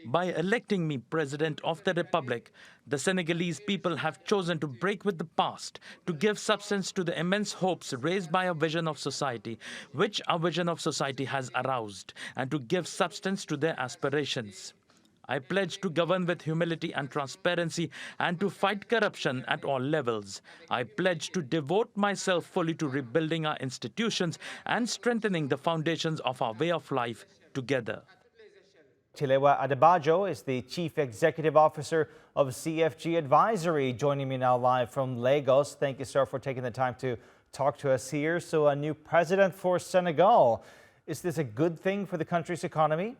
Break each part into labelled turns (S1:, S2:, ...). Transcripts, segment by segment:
S1: By electing me President of the Republic, the Senegalese people have chosen to break with the past, to give substance to the immense hopes raised by a vision of society, which our vision of society has aroused, and to give substance to their aspirations. I pledge to govern with humility and transparency and to fight corruption at all levels. I pledge to devote myself fully to rebuilding our institutions and strengthening the foundations of our way of life together.
S2: Tilewa Adebajo is the Chief Executive Officer of CFG Advisory, joining me now live from Lagos. Thank you, sir, for taking the time to talk to us here. So a new president for Senegal. Is this a good thing for the country's economy?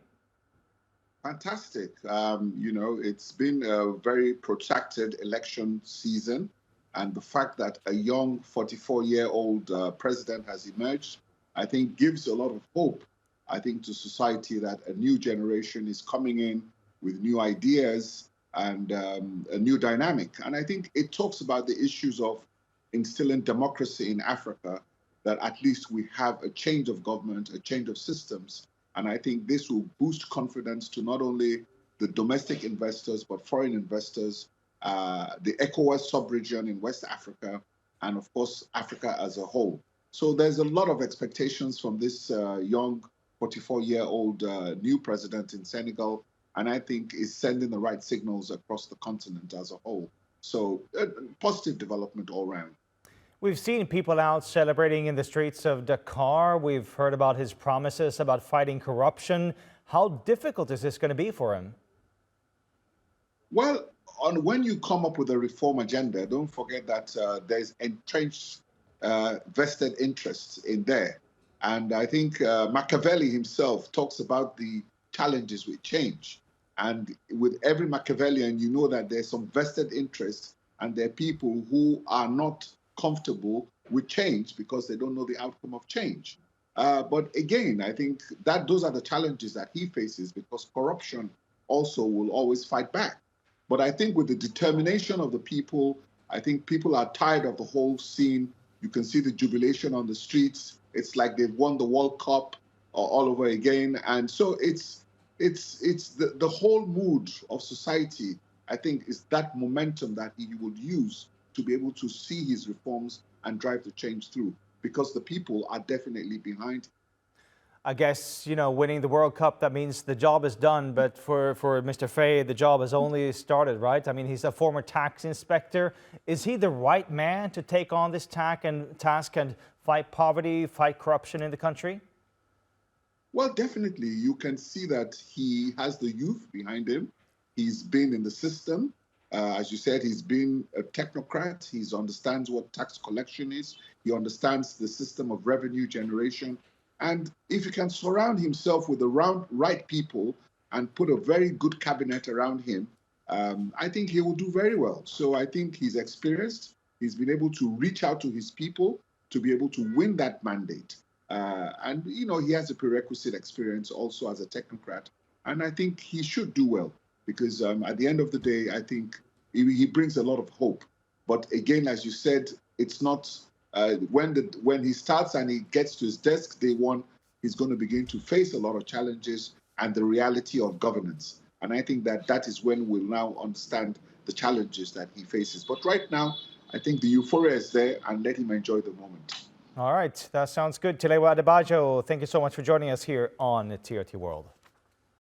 S3: Fantastic. It's been a very protracted election season, and the fact that a young 44-year-old president has emerged, I think, gives a lot of hope, I think, to society that a new generation is coming in with new ideas and a new dynamic. And I think it talks about the issues of instilling democracy in Africa, that at least we have a change of government, a change of systems. And I think this will boost confidence to not only the domestic investors, but foreign investors, the ECOWAS sub-region in West Africa, and of course, Africa as a whole. So there's a lot of expectations from this young 44-year-old new president in Senegal, and I think is sending the right signals across the continent as a whole. So positive development all around.
S2: We've seen people out celebrating in the streets of Dakar. We've heard about his promises about fighting corruption. How difficult is this going to be for him?
S3: Well, when you come up with a reform agenda, don't forget that there's entrenched vested interests in there. And I think Machiavelli himself talks about the challenges with change. And with every Machiavellian, you know that there's some vested interests, and there are people who are not comfortable with change because they don't know the outcome of change. But again, I think that those are the challenges that he faces, because corruption also will always fight back. But I think with the determination of the people, I think people are tired of the whole scene. You can see the jubilation on the streets. It's like they've won the World Cup all over again. And so it's the whole mood of society, I think, is that momentum that he would use to be able to see his reforms and drive the change through, because the people are definitely behind.
S2: I guess, winning the World Cup, that means the job is done. But for Mr. Faye, the job has only started, right? I mean, he's a former tax inspector. Is he the right man to take on this task and fight poverty, fight corruption in the country?
S3: Well, definitely. You can see that he has the youth behind him. He's been in the system. As you said, he's been a technocrat. He understands what tax collection is. He understands the system of revenue generation. And if he can surround himself with the right people and put a very good cabinet around him, I think he will do very well. So I think he's experienced. He's been able to reach out to his people to be able to win that mandate. And, he has a prerequisite experience also as a technocrat. And I think he should do well, because at the end of the day, I think he brings a lot of hope. But again, as you said, it's not when he starts and he gets to his desk day one, he's going to begin to face a lot of challenges and the reality of governance. And I think that is when we'll now understand the challenges that he faces. But right now, I think the euphoria is there, and let him enjoy the moment.
S2: All right, that sounds good. Tilewa Adebajo, thank you so much for joining us here on TRT World.